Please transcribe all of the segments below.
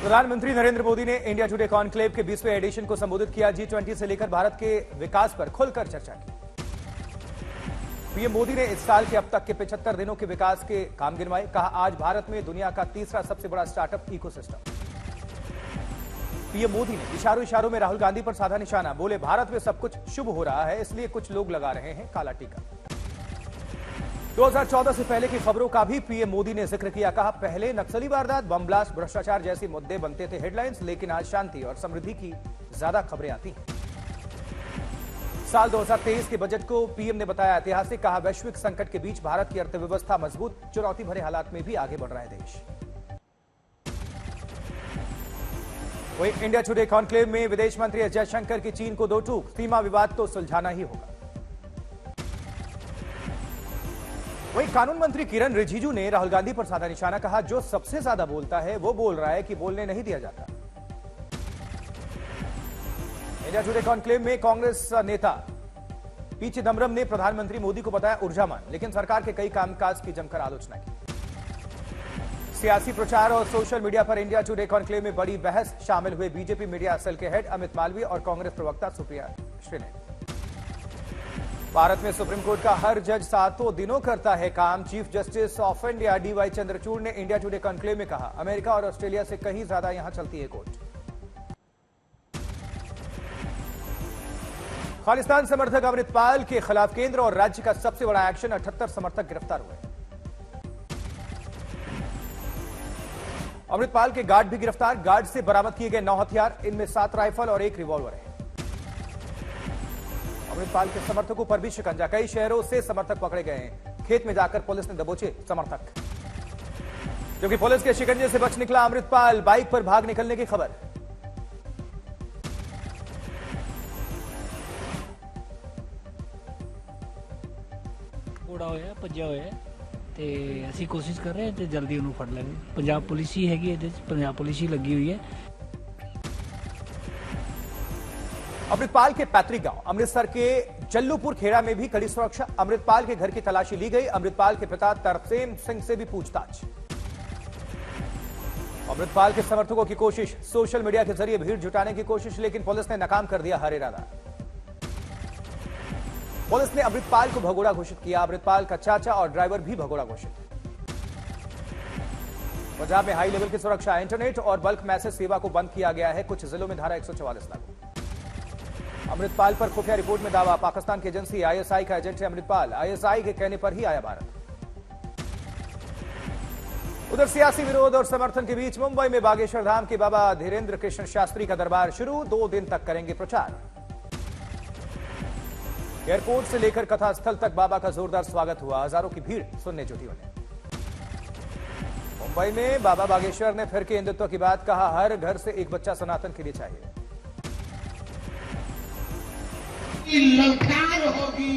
प्रधानमंत्री नरेंद्र मोदी ने India today conclave के 20वें एडिशन को संबोधित किया। G20 से लेकर भारत के विकास पर खुलकर चर्चा की। पीएम मोदी ने इस साल के अब तक के 75 दिनों के विकास के काम गिनवाए। कहा, आज भारत में दुनिया का तीसरा सबसे बड़ा स्टार्टअप इकोसिस्टम। पीएम मोदी ने इशारों में राहुल गांधी पर साधा निशाना। बोले, भारत में सब कुछ शुभ हो रहा है, इसलिए कुछ लोग लगा रहे हैं काला टीका। 2014 से पहले की खबरों का भी पीएम मोदी ने जिक्र किया। कहा, पहले नक्सली वारदात, बम ब्लास्ट, भ्रष्टाचार जैसे मुद्दे बनते थे हेडलाइंस, लेकिन आज शांति और समृद्धि की ज्यादा खबरें आती हैं। साल 2023 के बजट को पीएम ने बताया ऐतिहासिक। कहा, वैश्विक संकट के बीच भारत की अर्थव्यवस्था मजबूत, चुनौती भरे हालात में भी आगे बढ़ रहा है देश। वहीं इंडिया टुडे कॉन्क्लेव में विदेश मंत्री एस जयशंकर की चीन को दो टूक। सीमा विवाद तो सुलझाना ही होगा। वहीं कानून मंत्री किरण रिजिजू ने राहुल गांधी पर साधा निशाना। कहा, जो सबसे ज्यादा बोलता है वो बोल रहा है कि बोलने नहीं दिया जाता। इंडिया टुडे कॉन्क्लेव में कांग्रेस नेता पी चिदंबरम ने प्रधानमंत्री मोदी को बताया ऊर्जावान, लेकिन सरकार के कई कामकाज की जमकर आलोचना की। सियासी प्रचार और सोशल मीडिया पर इंडिया टुडे कॉन्क्लेव में बड़ी बहस। शामिल हुए बीजेपी मीडिया सेल के हेड अमित मालवीय और कांग्रेस प्रवक्ता सुप्रिया श्रीने। भारत में सुप्रीम कोर्ट का हर जज 7 दिनों करता है काम। Chief justice of India DY Chandrachud ने इंडिया टुडे कॉन्क्लेव में कहा, अमेरिका और ऑस्ट्रेलिया से कहीं ज्यादा यहां चलती है कोर्ट। खालिस्तान समर्थक अमृतपाल के खिलाफ केंद्र और राज्य का सबसे बड़ा एक्शन। 78 समर्थक गिरफ्तार हुए। अमृतपाल के गार्ड भी गिरफ्तार। गार्ड से बरामद किए गए 9 हथियार, इनमें 7 राइफल और 1 रिवॉल्वर है। अमृतपाल के समर्थकों पर भी शिकंजा। कई शहरों से समर्थक पकड़े गए हैं। खेत में जाकर पुलिस ने दबोचे समर्थक। क्योंकि पुलिस के शिकंजे से बच निकला अमृतपाल, बाइक पर भाग निकलने की खबर। उड़ा होया भज्जा होया ਤੇ ਅਸੀਂ ਕੋਸ਼ਿਸ਼ ਕਰ ਰਹੇ ਹਾਂ ਤੇ ਜਲਦੀ ਉਹਨੂੰ ਫੜ ਲਾਂਗੇ। ਪੰਜਾਬ ਪੁਲਿਸ ਹੀ ਹੈਗੀ ਇਹਦੇ ਵਿੱਚ, ਪੰਜਾਬ ਪੁਲਿਸ ਹੀ ਲੱਗੀ ਹੋਈ ਹੈ। अमृतपाल के पैतृक गांव अमृतसर के जल्लूपुर खेड़ा में भी कड़ी सुरक्षा। अमृतपाल के घर की तलाशी ली गई। अमृतपाल के पिता तरसेम सिंह से भी पूछताछ। अमृतपाल के समर्थकों की कोशिश, सोशल मीडिया के जरिए भीड़ जुटाने की कोशिश, लेकिन पुलिस ने नाकाम कर दिया हर इरादा। पुलिस ने अमृतपाल को भगोड़ा घोषित किया। अमृतपाल का चाचा और ड्राइवर भी भगोड़ा घोषित। पंजाब में हाई लेवल की सुरक्षा। इंटरनेट और बल्क मैसेज सेवा को बंद किया गया है। कुछ जिलों में धारा 144 लागू। अमृतपाल पर खुफिया रिपोर्ट में दावा, पाकिस्तान की एजेंसी आईएसआई का एजेंट है अमृतपाल। आईएसआई के कहने पर ही आया भारत। उधर सियासी विरोध और समर्थन के बीच मुंबई में बागेश्वर धाम के बाबा धीरेन्द्र कृष्ण शास्त्री का दरबार शुरू। 2 दिन तक करेंगे प्रचार। एयरपोर्ट से लेकर कथा स्थल तक बाबा का जोरदार स्वागत हुआ। हजारों की भीड़ सुनने जुटी उन्हें। मुंबई में बाबा बागेश्वर ने फिर के हिंदुत्व की बात। कहा, हर घर से एक बच्चा सनातन के लिए चाहिए। ललकार होगी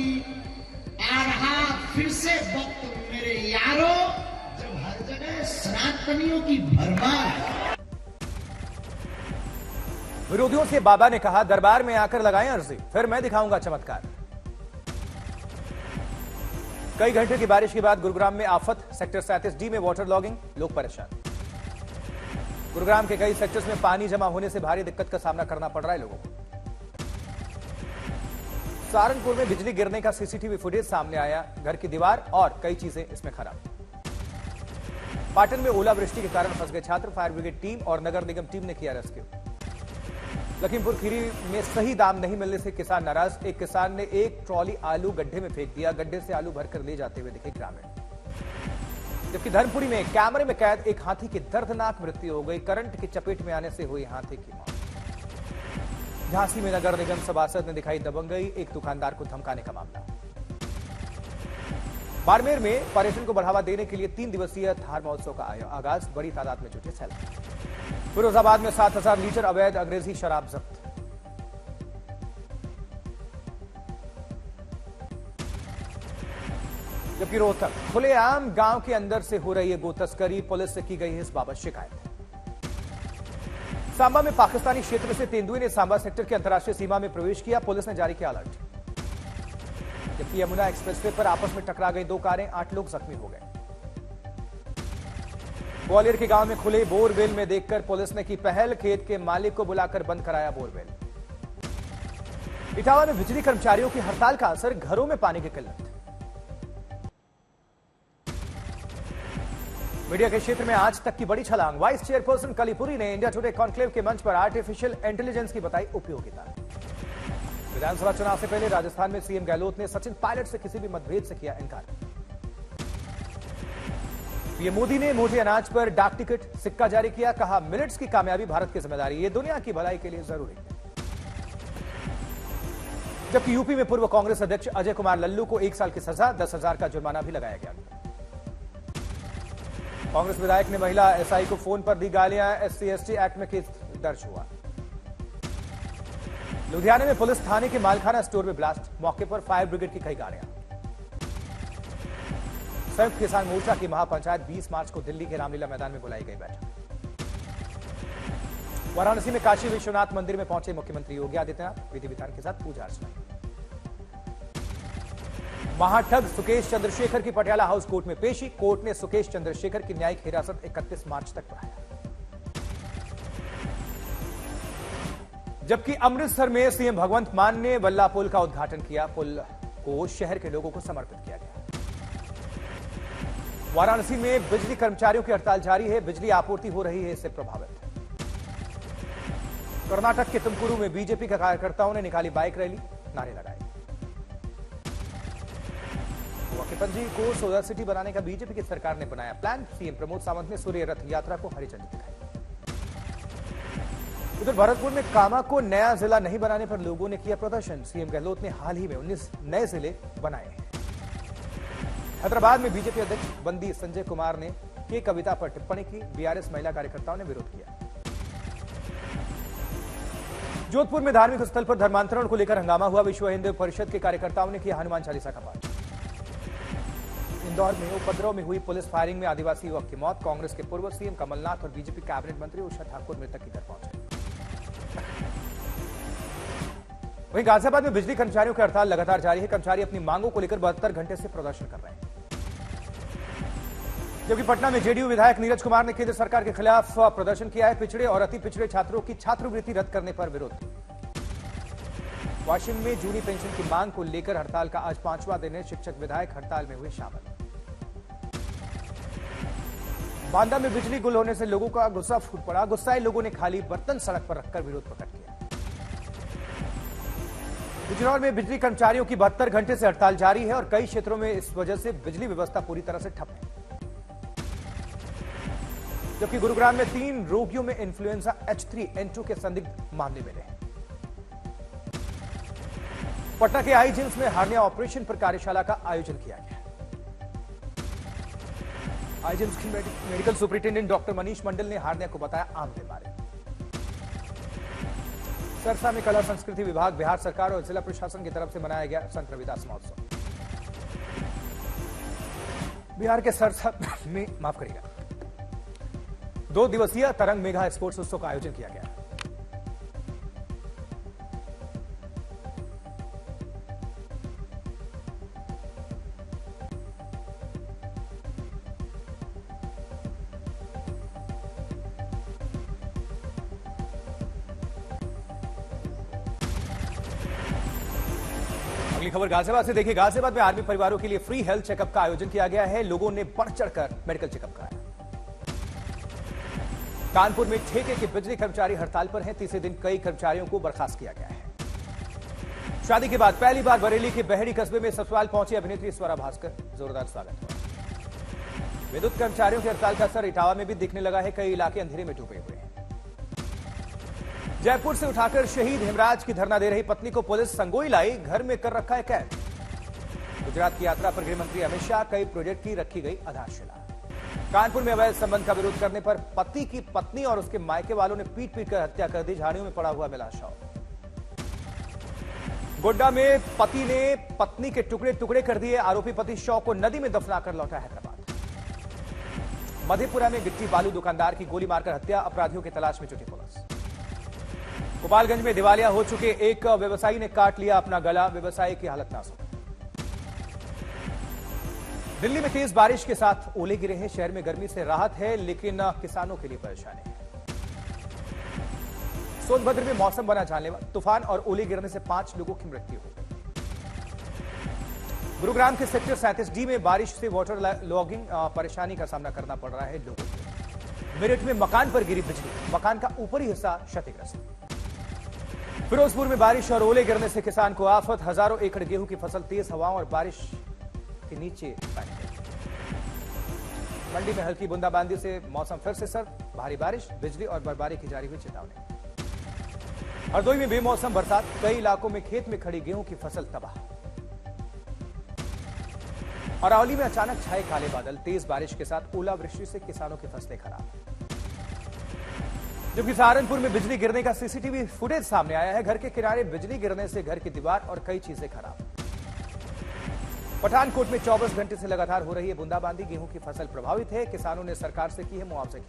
आ रहा फिर से वक्त मेरे यारों, जब हर जगह सनातनियों की भरमार। विरोधियों से बाबा ने कहा, दरबार में आकर लगाएं अर्जी, फिर मैं दिखाऊंगा चमत्कार। कई घंटे की बारिश के बाद गुरुग्राम में आफत। सेक्टर 37D में वाटर लॉगिंग, लोग परेशान। गुरुग्राम के कई सेक्टर्स में पानी जमा होने से भारी दिक्कत का सामना करना पड़ रहा है लोगों को। सहारनपुर में बिजली गिरने का सीसीटीवी फुटेज सामने आया। घर की दीवार और कई चीजें इसमें खराब। पाटन में ओलावृष्टि के कारण फंस गए छात्र। फायर ब्रिगेड टीम और नगर निगम टीम ने किया रेस्क्यू। लखीमपुर खीरी में सही दाम नहीं मिलने से किसान नाराज। एक किसान ने 1 ट्रॉली आलू गड्ढे में फेंक दिया। गड्ढे से आलू भरकर ले जाते हुए दिखे ग्रामीण। जबकि धर्मपुरी में कैमरे में कैद एक हाथी की दर्दनाक मृत्यु हो गई। करंट की चपेट में आने से हुई हाथी की मौत। झांसी में नगर निगम सभासद ने दिखाई दबंगई। एक दुकानदार को धमकाने का मामला। बाड़मेर में पर्यटन को बढ़ावा देने के लिए 3 दिवसीय थार महोत्सव का आगाज। बड़ी तादाद में जुटे सैलानी। फिरोजाबाद में 7000 लीटर अवैध अंग्रेजी शराब जब्त। जबकि रोहतक खुलेआम गांव के अंदर से हो रही है गो तस्करी। पुलिस से की गई है इस बाबत शिकायत। सांबा में पाकिस्तानी क्षेत्र से तेंदुए ने सांबा सेक्टर के अंतर्राष्ट्रीय सीमा में प्रवेश किया। पुलिस ने जारी किया अलर्ट। जबकि यमुना एक्सप्रेसवे पर आपस में टकरा गई 2 कारें, 8 लोग जख्मी हो गए। ग्वालियर के गांव में खुले बोरवेल में देखकर पुलिस ने की पहल, खेत के मालिक को बुलाकर बंद कराया बोरवेल। इटावा में बिजली कर्मचारियों की हड़ताल का असर, घरों में पानी की किल्लत। मीडिया के क्षेत्र में आज तक की बड़ी छलांग, वाइस चेयरपर्सन कलीपुरी ने इंडिया टुडे कॉन्क्लेव के मंच पर आर्टिफिशियल इंटेलिजेंस की बताई उपयोगिता। विधानसभा चुनाव से पहले राजस्थान में सीएम गहलोत ने सचिन पायलट से किसी भी मतभेद से किया इनकार। पीएम मोदी ने मोटे अनाज पर डाक टिकट सिक्का जारी किया, कहा मिलेट्स की कामयाबी भारत की जिम्मेदारी, ये दुनिया की भलाई के लिए जरूरी है। जबकि यूपी में पूर्व कांग्रेस अध्यक्ष अजय कुमार लल्लू को 1 साल की सजा, 10,000 का जुर्माना भी लगाया गया। कांग्रेस विधायक ने महिला एसआई को फोन पर दी गालियां, SC/ST एक्ट में केस दर्ज हुआ। लुधियाना में पुलिस थाने के मालखाना स्टोर में ब्लास्ट, मौके पर फायर ब्रिगेड की कई गाड़ियां। संयुक्त किसान मोर्चा की महापंचायत 20 मार्च को दिल्ली के रामलीला मैदान में बुलाई गई बैठक। वाराणसी में काशी विश्वनाथ मंदिर में पहुंचे मुख्यमंत्री योगी आदित्यनाथ, विधि विधान के साथ पूजा अर्चना। महाठग सुकेश चंद्रशेखर की पटियाला हाउस कोर्ट में पेशी, कोर्ट ने सुकेश चंद्रशेखर की न्यायिक हिरासत 31 मार्च तक बढ़ाया। जबकि अमृतसर में सीएम भगवंत मान ने बल्ला पुल का उद्घाटन किया, पुल को शहर के लोगों को समर्पित किया गया। वाराणसी में बिजली कर्मचारियों की हड़ताल जारी है, बिजली आपूर्ति हो रही है इससे प्रभावित। कर्नाटक के तुमकुरू में बीजेपी के कार्यकर्ताओं ने निकाली बाइक रैली, नारे लगाए। गोवा के पणजी को सोलर सिटी बनाने का बीजेपी की सरकार ने बनाया प्लान, सीएम प्रमोद सावंत ने सूर्य रथ यात्रा को हरी झंडी दिखाई। उधर भरतपुर में कामा को नया जिला नहीं बनाने पर लोगों ने किया प्रदर्शन, सीएम गहलोत ने हाल ही में 19 नए जिले बनाए हैं। हैदराबाद में बीजेपी अध्यक्ष बंदी संजय कुमार ने की कविता पर टिप्पणी की, बीआरएस महिला कार्यकर्ताओं ने विरोध किया। जोधपुर में धार्मिक स्थल पर धर्मांतरण को लेकर हंगामा हुआ, विश्व हिंदू परिषद के कार्यकर्ताओं ने किया हनुमान चालीसा का पाठ। इंदौर में उपद्रव में हुई पुलिस फायरिंग में आदिवासी युवक की मौत, कांग्रेस के पूर्व सीएम कमलनाथ और बीजेपी कैबिनेट मंत्री उषा ठाकुर मृतक के घर पहुंचे। वहीं गाजियाबाद में बिजली कर्मचारियों की हड़ताल लगातार जारी है, कर्मचारी अपनी मांगों को लेकर 72 घंटे से प्रदर्शन कर रहे हैं। जबकि पटना में जेडीयू विधायक नीरज कुमार ने केंद्र सरकार के खिलाफ प्रदर्शन किया है, पिछड़े और अति पिछड़े छात्रों की छात्रवृत्ति रद्द करने पर विरोध। वाशिम में जूनी पेंशन की मांग को लेकर हड़ताल का आज 5वां दिन है, शिक्षक विधायक हड़ताल में हुए शामिल। बांदा में बिजली गुल होने से लोगों का गुस्सा फूट पड़ा, गुस्साए लोगों ने खाली बर्तन सड़क पर रखकर विरोध प्रकट किया। बिजनौर में बिजली कर्मचारियों की 72 घंटे से हड़ताल जारी है और कई क्षेत्रों में इस वजह से बिजली व्यवस्था पूरी तरह से ठप है। जबकि गुरुग्राम में 3 रोगियों में इन्फ्लुएंजा H3N2 के संदिग्ध मामले मिले हैं। पटना के आईजिम्स में हार्निया ऑपरेशन पर कार्यशाला का आयोजन किया गया। आईजिम्स की medical superintendent doctor Manish Mandal ने हार्निया को बताया आम बीमारी। सरसा में कला संस्कृति विभाग, बिहार सरकार और जिला प्रशासन की तरफ से मनाया गया संत रविदास महोत्सव। बिहार के सरसा में माफ करिएगा 2 दिवसीय तरंग मेघा स्पोर्ट्स उत्सव का आयोजन किया गया। अगली खबर गाजियाबाद से देखिए, गाजियाबाद में आर्मी परिवारों के लिए फ्री हेल्थ चेकअप का आयोजन किया गया है, लोगों ने बढ़ चढ़कर मेडिकल चेकअप कराया। कानपुर में ठेके के बिजली कर्मचारी हड़ताल पर हैं, तीसरे दिन कई कर्मचारियों को बर्खास्त किया गया है। शादी के बाद पहली बार बरेली के बहेड़ी कस्बे में ससुराल पहुंची अभिनेत्री स्वरा भास्कर, जोरदार स्वागत हुआ। विद्युत कर्मचारियों की हड़ताल का असर इटावा में भी दिखने लगा है, कई इलाके अंधेरे में डूबे हुए हैं। जयपुर से उठाकर शहीद हेमराज की धरना दे रही पत्नी को पुलिस संगोई लाई, घर में कर रखा है कैद। गुजरात की यात्रा पर गृह मंत्री अमित शाह, कई प्रोजेक्ट की रखी गई आधारशिला। कानपुर में अवैध संबंध का विरोध करने पर पति की पत्नी और उसके मायके वालों ने पीट पीट कर हत्या कर दी, झाड़ियों में पड़ा हुआ मिला शव। गोड्डा में पति ने पत्नी के टुकड़े टुकड़े कर दिए, आरोपी पति शव को नदी में दफनाकर लौटा हैदराबाद। मधेपुरा में गिट्टी बालू दुकानदार की गोली मारकर हत्या, अपराधियों की तलाश में जुटी पुलिस। गोपालगंज में दिवालिया हो चुके एक व्यवसायी ने काट लिया अपना गला, व्यवसायी की हालत नाजुक। दिल्ली में तेज बारिश के साथ ओले गिरे हैं। शहर में गर्मी से राहत है, लेकिन किसानों के लिए परेशानी है। सोनभद्र में मौसम बना जानलेवा। तूफान और ओले गिरने से 5 लोगों की मृत्यु हो गई। गुरुग्राम के सेक्टर 37D में बारिश से वाटर लॉगिंग परेशानी का सामना करना पड़ रहा है लोगों को। मेरठ में मकान पर गिरी बिजली, मकान का ऊपरी हिस्सा क्षतिग्रस्त। फिरोजपुर में बारिश और ओले गिरने से किसान को आफत। हजारों एकड़ गेहूं की फसल तेज हवाओं और बारिश के नीचे बैठ गई। मंडी में हल्की बूंदाबांदी से मौसम फिर से सर्द। भारी बारिश, बिजली और बर्फबारी की जारी हुई चेतावनी। हरदोई में बेमौसम बरसात, कई इलाकों में खेत में खड़ी गेहूं की फसल तबाह। अरावली में अचानक छाए काले बादल, तेज बारिश के साथ ओलावृष्टि से किसानों की फसलें खराब। जबकि सहारनपुर में बिजली गिरने का सीसीटीवी फुटेज सामने आया है। घर के किनारे बिजली गिरने से घर की दीवार और कई चीजें खराब। पठानकोट में 24 घंटे से लगातार हो रही है बूंदाबांदी, गेहूं की फसल प्रभावित है। किसानों ने सरकार से की है मुआवजे की